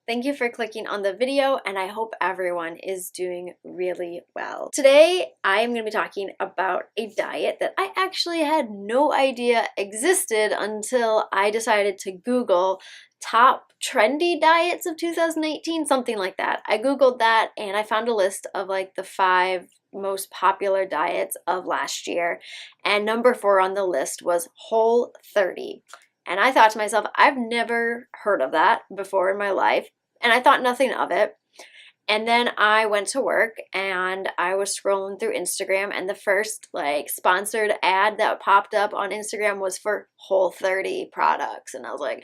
Thank you for clicking on the video, and I hope everyone is doing really well. Today, I am going to be talking about a diet that I actually had no idea existed until I decided to Google top trendy diets of 2018, something like that. I Googled that and I found a list of like the 5 most popular diets of last year, and number 4 on the list was Whole30. And I thought to myself, I've never heard of that before in my life, and I thought nothing of it. And then I went to work and I was scrolling through Instagram, and the first like sponsored ad that popped up on Instagram was for Whole30 products. And I was like,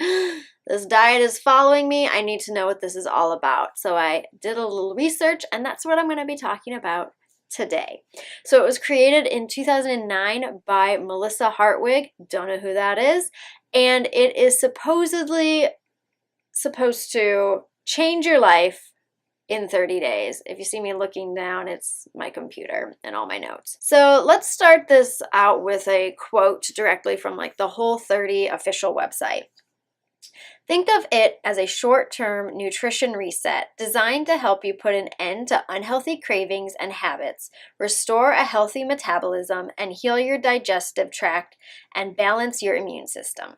this diet is following me. I need to know what this is all about. So I did a little research, and that's what I'm going to be talking about today. So it was created in 2009 by Melissa Hartwig. Don't know who that is. And it is supposedly supposed to change your life in 30 days. If you see me looking down, it's my computer and all my notes. So let's start this out with a quote directly from like the Whole30 official website. Think of it as a short-term nutrition reset designed to help you put an end to unhealthy cravings and habits, restore a healthy metabolism, and heal your digestive tract and balance your immune system.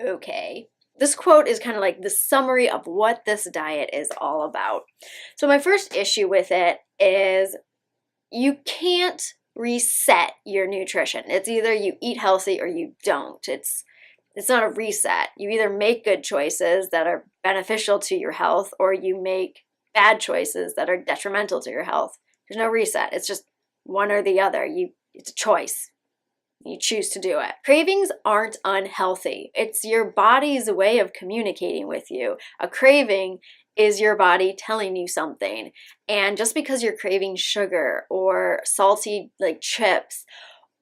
Okay. This quote is kind of like the summary of what this diet is all about. So my first issue with it is you can't reset your nutrition. It's either you eat healthy or you don't. It's not a reset. You either make good choices that are beneficial to your health, or you make bad choices that are detrimental to your health. There's no reset. It's just one or the other. It's a choice. You choose to do it. Cravings aren't unhealthy. It's your body's way of communicating with you. A craving is your body telling you something. And just because you're craving sugar or salty like chips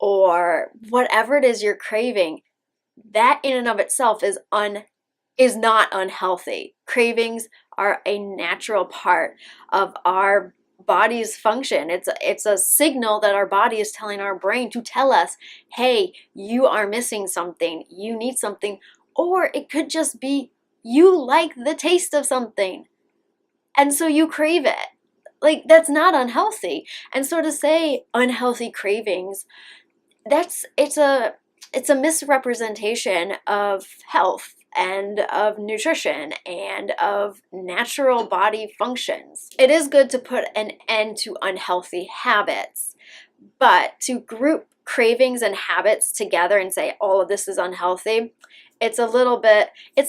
or whatever it is you're craving, that in and of itself is not unhealthy. Cravings are a natural part of our body's function. It's a signal that our body is telling our brain to tell us, hey, you are missing something, you need something. Or it could just be you like the taste of something, and so you crave it. Like, that's not unhealthy. And so to say unhealthy cravings, it's a misrepresentation of health and of nutrition and of natural body functions. It is good to put an end to unhealthy habits, but to group cravings and habits together and say all of this is unhealthy, it's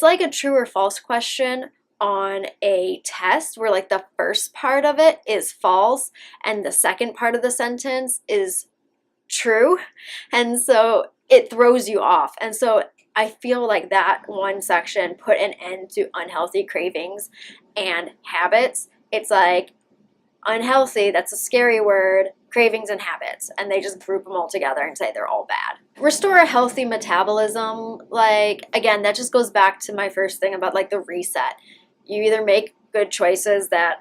like a true or false question on a test where like the first part of it is false and the second part of the sentence is true. And so it throws you off. And so I feel like that one section put an end to unhealthy cravings and habits. It's like unhealthy, that's a scary word, cravings and habits, and they just group them all together and say they're all bad. Restore a healthy metabolism, like, again, that just goes back to my first thing about like the reset. You either make good choices that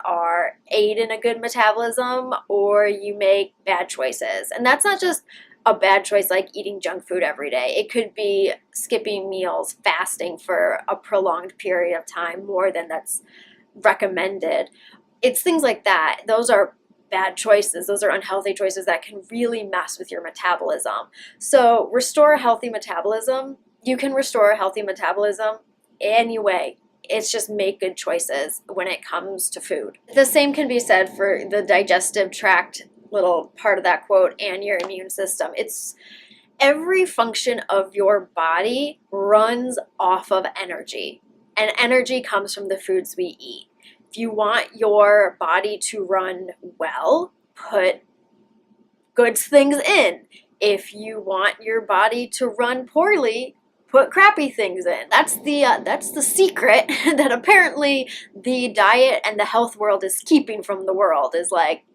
aid in a good metabolism, or you make bad choices. And that's not just a bad choice like eating junk food every day. It could be skipping meals, fasting for a prolonged period of time, more than that's recommended. It's things like that. Those are bad choices. Those are unhealthy choices that can really mess with your metabolism. So restore a healthy metabolism. You can restore a healthy metabolism anyway. It's just make good choices when it comes to food. The same can be said for the digestive tract little part of that quote and your immune system. It's every function of your body runs off of energy, and energy comes from the foods we eat. If you want your body to run well, put good things in. If you want your body to run poorly, put crappy things in. That's the secret that apparently the diet and the health world is keeping from the world, is like,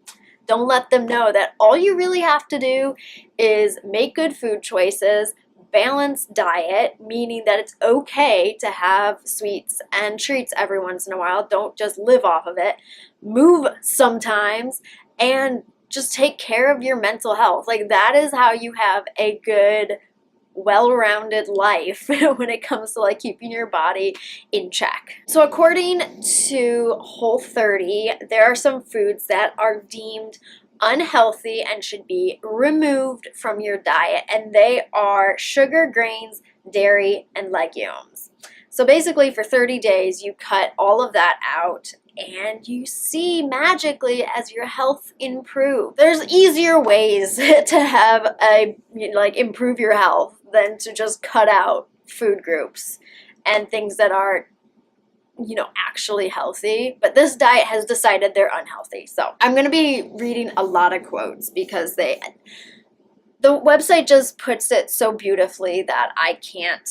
don't let them know that all you really have to do is make good food choices, balanced diet, meaning that it's okay to have sweets and treats every once in a while. Don't just live off of it. Move sometimes, and just take care of your mental health. Like, that is how you have a good well-rounded life when it comes to like keeping your body in check. So according to Whole30, there are some foods that are deemed unhealthy and should be removed from your diet, and they are sugar, grains, dairy, and legumes. So basically for 30 days you cut all of that out and you see magically as your health improves. There's easier ways to have improve your health than to just cut out food groups and things that are actually healthy, but this diet has decided they're unhealthy. So I'm going to be reading a lot of quotes because the website just puts it so beautifully that I can't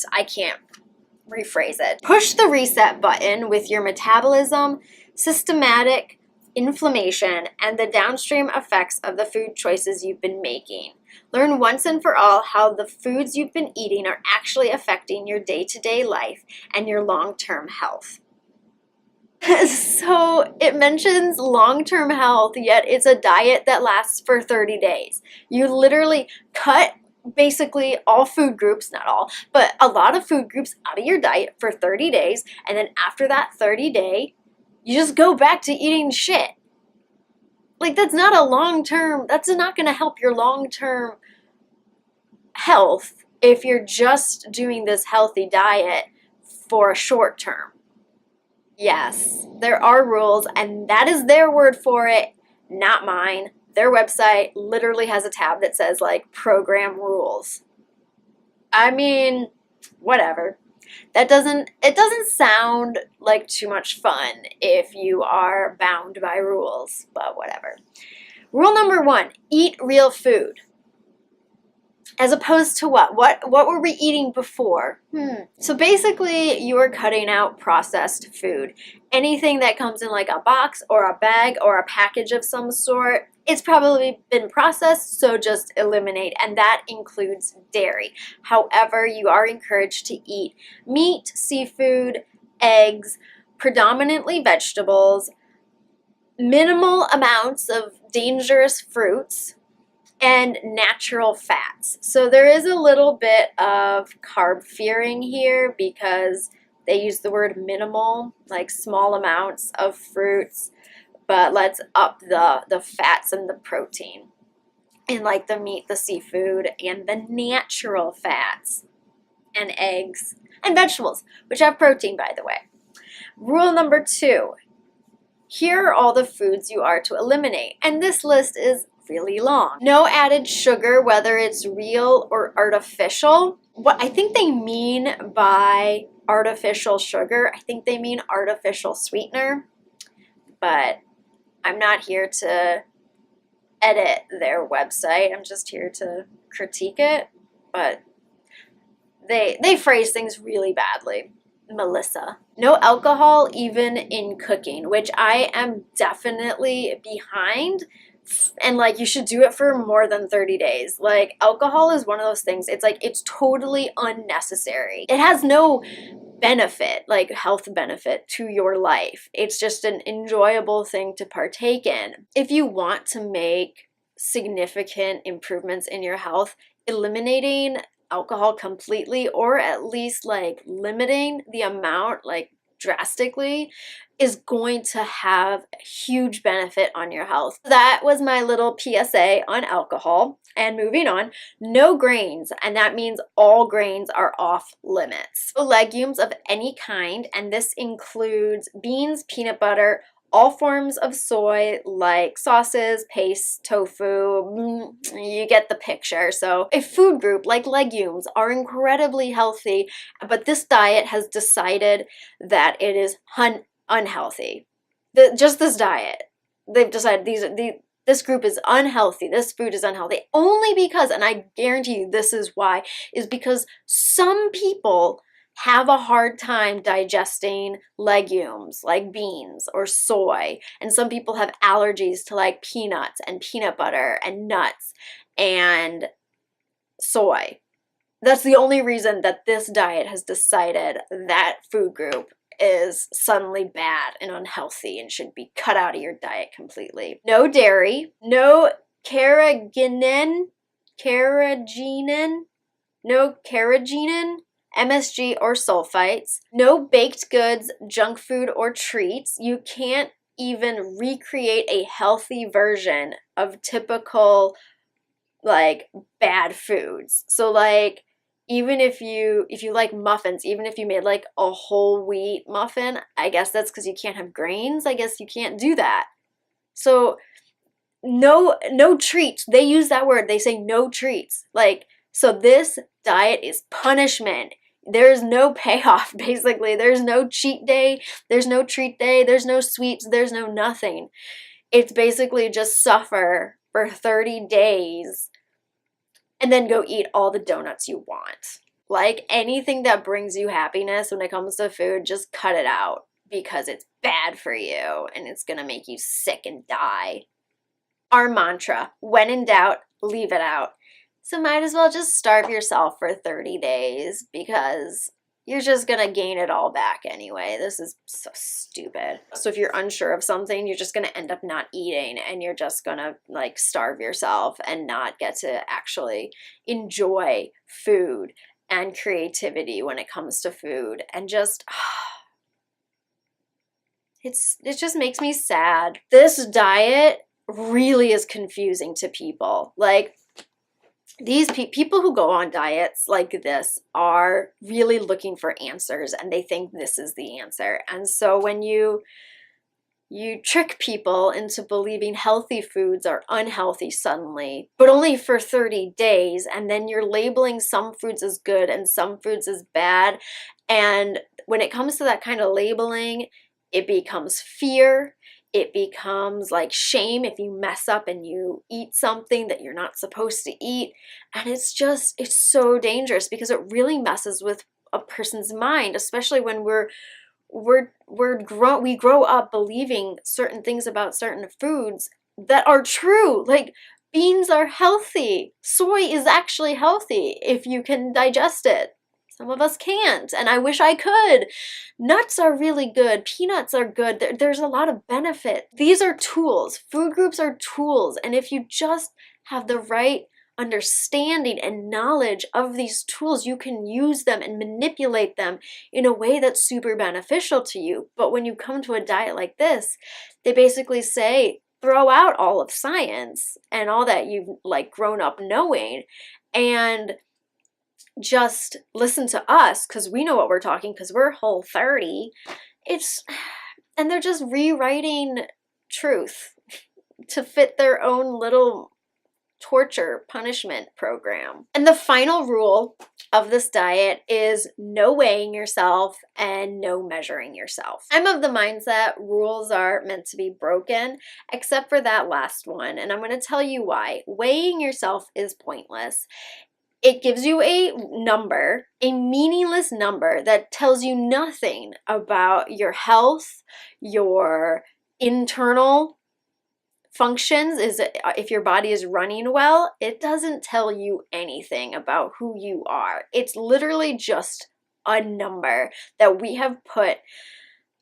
rephrase it. Push the reset button with your metabolism, systematic inflammation, and the downstream effects of the food choices you've been making. Learn once and for all how the foods you've been eating are actually affecting your day-to-day life and your long-term health. So it mentions long-term health, yet it's a diet that lasts for 30 days. You literally cut basically all food groups, not all, but a lot of food groups out of your diet for 30 days, and then after that 30-day, you just go back to eating shit. Like, that's not going to help your long-term health if you're just doing this healthy diet for a short term. Yes, there are rules, and that is their word for it, not mine. Their website literally has a tab that says, like, program rules. I mean, whatever. It doesn't sound like too much fun if you are bound by rules, but whatever. Rule number 1, eat real food. As opposed to what? What were we eating before? So basically, you are cutting out processed food. Anything that comes in like a box or a bag or a package of some sort, it's probably been processed, so just eliminate, and that includes dairy. However, you are encouraged to eat meat, seafood, eggs, predominantly vegetables, minimal amounts of dangerous fruits, and natural fats. So there is a little bit of carb fearing here because they use the word minimal, like small amounts of fruits, but let's up the fats and the protein in like the meat, the seafood, and the natural fats and eggs and vegetables, which have protein, by the way. Rule number 2, here are all the foods you are to eliminate, and this list is really long. No added sugar, whether it's real or artificial. What I think they mean by artificial sugar, I think they mean artificial sweetener, but I'm not here to edit their website. I'm just here to critique it, but they phrase things really badly. Melissa. No alcohol even in cooking, which I am definitely behind. And like, you should do it for more than 30 days. Like, alcohol is one of those things, it's like, it's totally unnecessary. It has no benefit, like health benefit to your life. It's just an enjoyable thing to partake in. If you want to make significant improvements in your health, eliminating alcohol completely, or at least like limiting the amount, like drastically, is going to have a huge benefit on your health. That was my little PSA on alcohol. And moving on, no grains, and that means all grains are off limits. So legumes of any kind, and this includes beans, peanut butter, all forms of soy like sauces, paste, tofu, you get the picture. So a food group like legumes are incredibly healthy, but this diet has decided that it is unhealthy. Just this diet, they've decided this group is unhealthy, this food is unhealthy, only because, and I guarantee you this is why, is because some people have a hard time digesting legumes like beans or soy, and some people have allergies to like peanuts and peanut butter and nuts and soy. That's the only reason that this diet has decided that food group is suddenly bad and unhealthy and should be cut out of your diet completely. No dairy, no carrageenan, no carrageenan, MSG, or sulfites, no baked goods, junk food, or treats. You can't even recreate a healthy version of typical, like, bad foods. So, like, even if you like muffins, even if you made like a whole wheat muffin, I guess that's because you can't have grains. I guess you can't do that. So no treats. They use that word. They say no treats. Like, so this diet is punishment. There's no payoff, basically. There's no cheat day. There's no treat day. There's no sweets. There's no nothing. It's basically just suffer for 30 days and then go eat all the donuts you want. Like, anything that brings you happiness when it comes to food, just cut it out because it's bad for you and it's gonna make you sick and die. Our mantra, when in doubt, leave it out. So might as well just starve yourself for 30 days because you're just gonna gain it all back anyway. This is so stupid. So if you're unsure of something, you're just gonna end up not eating and you're just gonna like starve yourself and not get to actually enjoy food and creativity when it comes to food. And just, it just makes me sad. This diet really is confusing to people. Like, these people who go on diets like this are really looking for answers and they think this is the answer. And so when you trick people into believing healthy foods are unhealthy suddenly, but only for 30 days, and then you're labeling some foods as good and some foods as bad. And when it comes to that kind of labeling, it becomes fear. It becomes like shame if you mess up and you eat something that you're not supposed to eat. And it's so dangerous because it really messes with a person's mind, especially when we grow up believing certain things about certain foods that are true. Like, beans are healthy. Soy is actually healthy if you can digest it. Some of us can't, and I wish I could. Nuts are really good. Peanuts are good. There's a lot of benefit. These are tools. Food groups are tools, and if you just have the right understanding and knowledge of these tools, you can use them and manipulate them in a way that's super beneficial to you. But when you come to a diet like this, they basically say, throw out all of science and all that you've like grown up knowing, and just listen to us because we know what we're talking, because we're Whole30. And they're just rewriting truth to fit their own little torture punishment program. And the final rule of this diet is no weighing yourself and no measuring yourself. I'm of the mindset rules are meant to be broken, except for that last one, and I'm going to tell you why. Weighing yourself is pointless. It gives you a number, a meaningless number that tells you nothing about your health, your internal functions. If your body is running well, it doesn't tell you anything about who you are. It's literally just a number that we have put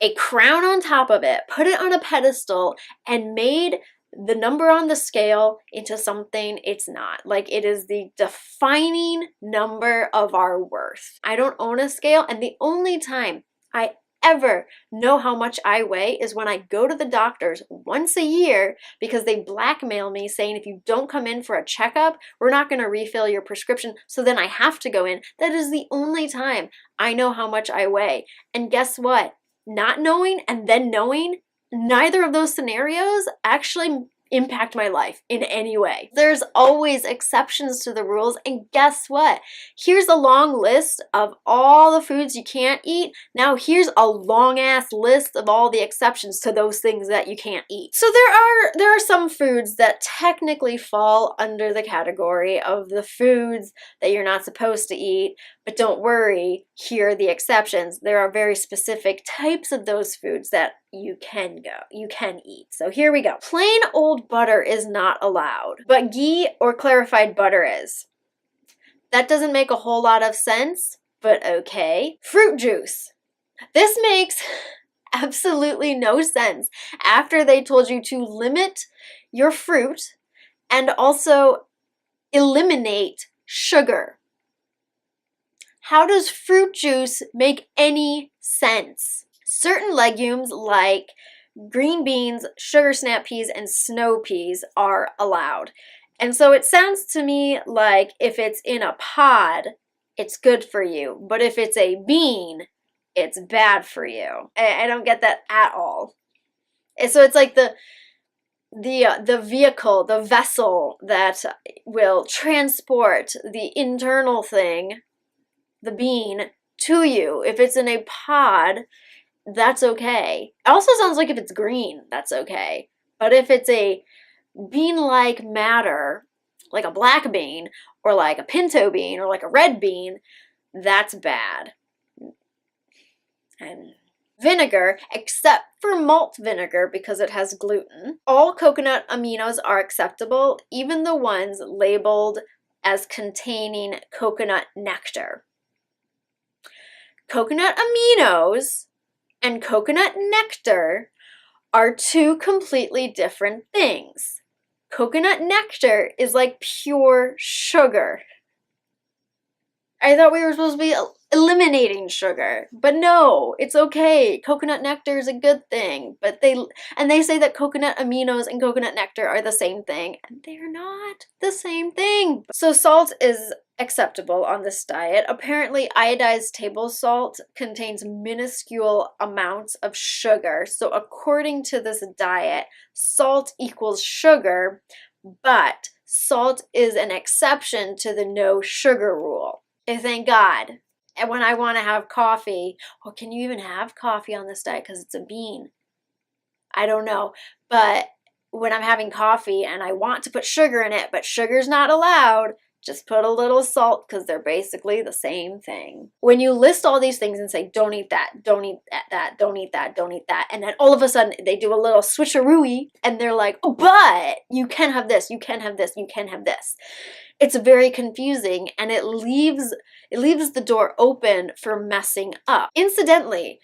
a crown on top of it, put it on a pedestal, and made the number on the scale into something it's not. Like, it is the defining number of our worth. I don't own a scale, and the only time I ever know how much I weigh is when I go to the doctors once a year because they blackmail me saying, if you don't come in for a checkup, we're not going to refill your prescription. So then I have to go in. That is the only time I know how much I weigh. And guess what? Not knowing and then knowing, neither of those scenarios actually impact my life in any way. There's always exceptions to the rules, and guess what? Here's a long list of all the foods you can't eat. Now here's a long ass list of all the exceptions to those things that you can't eat. So there are some foods that technically fall under the category of the foods that you're not supposed to eat, but don't worry, here are the exceptions. There are very specific types of those foods that you can eat. So here we go. Plain old butter is not allowed, but ghee or clarified butter is. That doesn't make a whole lot of sense, but okay. Fruit juice. This makes absolutely no sense after they told you to limit your fruit and also eliminate sugar. How does fruit juice make any sense? Certain legumes like green beans, sugar snap peas, and snow peas are allowed. And so it sounds to me like if it's in a pod, it's good for you. But if it's a bean, it's bad for you. I don't get that at all. And so it's like the vehicle, the vessel that will transport the internal thing, the bean, to you. If it's in a pod, that's okay. It also sounds like if it's green, that's okay. But if it's a bean-like matter, like a black bean, or like a pinto bean, or like a red bean, that's bad. And vinegar, except for malt vinegar because it has gluten. All coconut aminos are acceptable, even the ones labeled as containing coconut nectar. Coconut aminos and coconut nectar are two completely different things. Coconut nectar is like pure sugar. I thought we were supposed to be eliminating sugar, but no, it's okay. Coconut nectar is a good thing, but they say that coconut aminos and coconut nectar are the same thing, and they're not the same thing. So salt is acceptable on this diet. Apparently, iodized table salt contains minuscule amounts of sugar. So according to this diet, salt equals sugar, but salt is an exception to the no sugar rule. And thank God. And when I want to have coffee, well, can you even have coffee on this diet because it's a bean? I don't know. But when I'm having coffee and I want to put sugar in it, but sugar's not allowed, just put a little salt because they're basically the same thing. When you list all these things and say, don't eat that, don't eat that, don't eat that, don't eat that, and then all of a sudden they do a little switcheroo and they're like, oh, but you can have this, you can have this, you can have this. It's very confusing and it leaves the door open for messing up. Incidentally,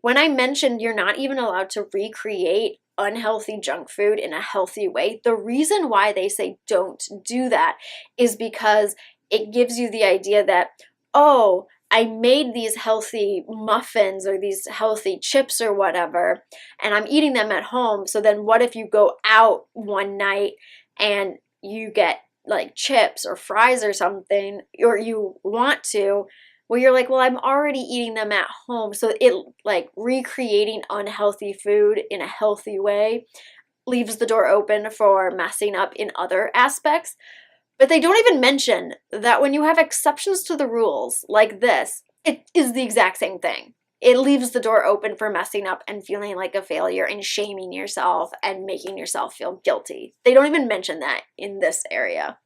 when I mentioned you're not even allowed to recreate unhealthy junk food in a healthy way, the reason why they say don't do that is because it gives you the idea that, oh, I made these healthy muffins or these healthy chips or whatever, and I'm eating them at home. So then what if you go out one night and you get like chips or fries or something, or you want to, well, you're like, well, I'm already eating them at home. So it like recreating unhealthy food in a healthy way leaves the door open for messing up in other aspects. But they don't even mention that when you have exceptions to the rules like this, it is the exact same thing. It leaves the door open for messing up and feeling like a failure and shaming yourself and making yourself feel guilty. They don't even mention that in this area.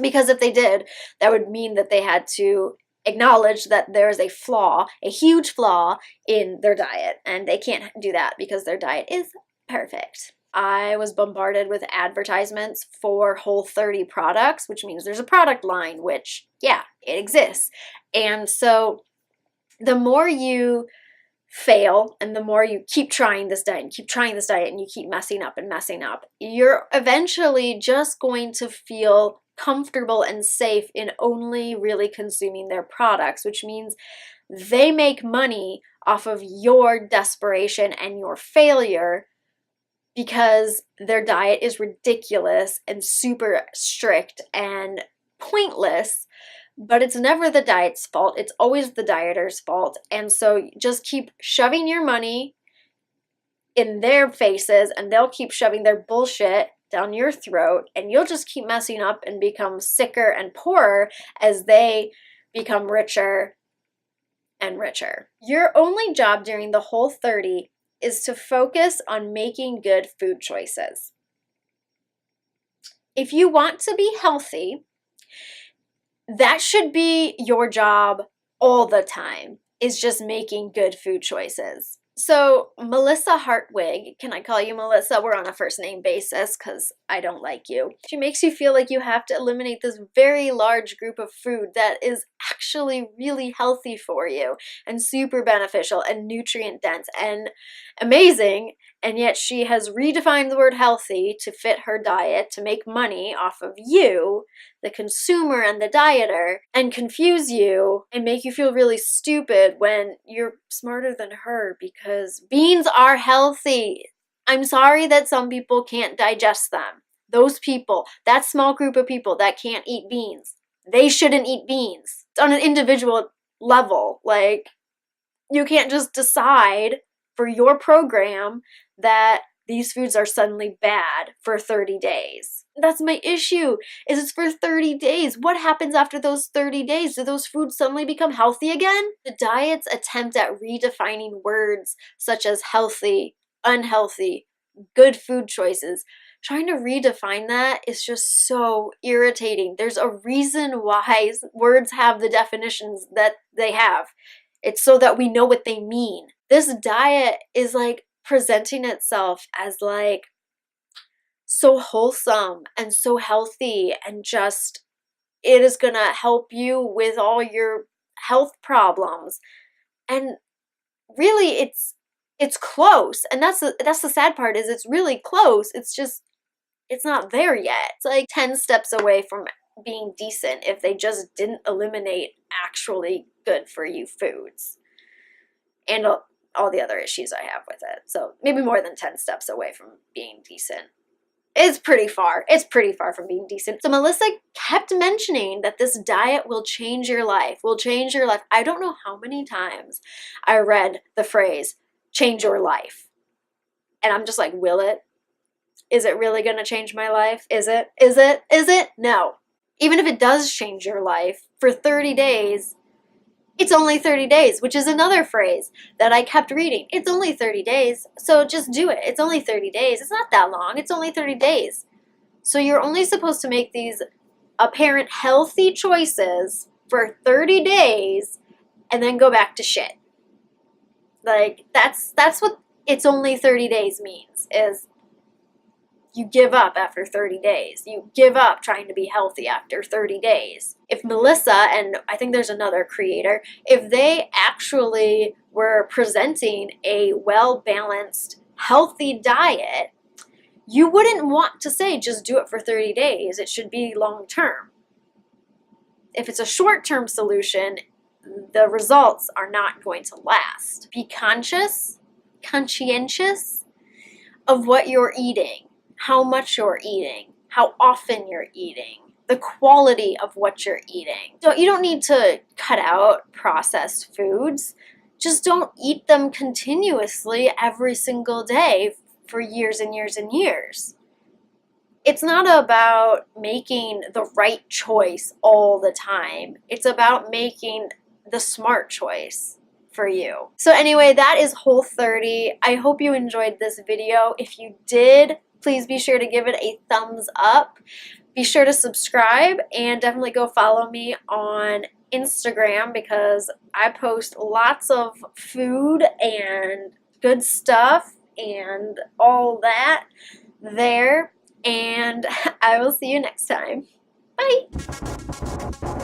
Because if they did, that would mean that they had to acknowledge that there's a flaw, a huge flaw in their diet. And they can't do that because their diet is perfect. I was bombarded with advertisements for Whole30 products, which means there's a product line, which, yeah, it exists. And so the more you fail and the more you keep trying this diet and keep trying this diet and you keep messing up and messing up, you're eventually just going to feel comfortable and safe in only really consuming their products, which means they make money off of your desperation and your failure because their diet is ridiculous and super strict and pointless. But it's never the diet's fault. It's always the dieter's fault. And so just keep shoving your money in their faces and they'll keep shoving their bullshit down your throat, and you'll just keep messing up and become sicker and poorer as they become richer and richer. Your only job during the Whole30 is to focus on making good food choices. If you want to be healthy, that should be your job all the time, is just making good food choices. So Melissa Hartwig, can I call you Melissa? We're on a first name basis because I don't like you. She makes you feel like you have to eliminate this very large group of food that is actually really healthy for you and super beneficial and nutrient dense and amazing. And yet she has redefined the word healthy to fit her diet to make money off of you, the consumer and the dieter, and confuse you and make you feel really stupid when you're smarter than her, because beans are healthy. I'm sorry that some people can't digest them. Those people, that small group of people that can't eat beans, they shouldn't eat beans. It's on an individual level. Like, you can't just decide for your program that these foods are suddenly bad for 30 days. That's my issue, is it's for 30 days. What happens after those 30 days? Do those foods suddenly become healthy again? The diet's attempt at redefining words such as healthy, unhealthy, good food choices, trying to redefine that is just so irritating. There's a reason why words have the definitions that they have. It's so that we know what they mean. This diet is like presenting itself as like so wholesome and so healthy, and just it is gonna help you with all your health problems. And really it's close, and that's the sad part, is it's really close. It's just, it's not there yet. It's like 10 steps away from being decent if they just didn't eliminate actually good for you foods and all the other issues I have with it. So maybe more than 10 steps away from being decent. It's pretty far. It's pretty far from being decent. So Melissa kept mentioning that this diet will change your life, will change your life. I don't know how many times I read the phrase, change your life. And I'm just like, will it? Is it really going to change my life? Is it? Is it? Is it? No. Even if it does change your life for 30 days, it's only 30 days, which is another phrase that I kept reading. It's only 30 days, so just do it. It's only 30 days. It's not that long. It's only 30 days. So you're only supposed to make these apparent healthy choices for 30 days and then go back to shit. Like, that's what it's only 30 days means, is you give up after 30 days. You give up trying to be healthy after 30 days. If Melissa, and I think there's another creator, if they actually were presenting a well-balanced, healthy diet, you wouldn't want to say just do it for 30 days. It should be long-term. If it's a short-term solution, the results are not going to last. Be conscientious of what you're eating, how much you're eating, how often you're eating, the quality of what you're eating. So you don't need to cut out processed foods. Just don't eat them continuously every single day for years and years and years. It's not about making the right choice all the time. It's about making the smart choice for you. So anyway, that is Whole30. I hope you enjoyed this video. If you did, please be sure to give it a thumbs up. Be sure to subscribe, and definitely go follow me on Instagram, because I post lots of food and good stuff and all that there. And I will see you next time. Bye!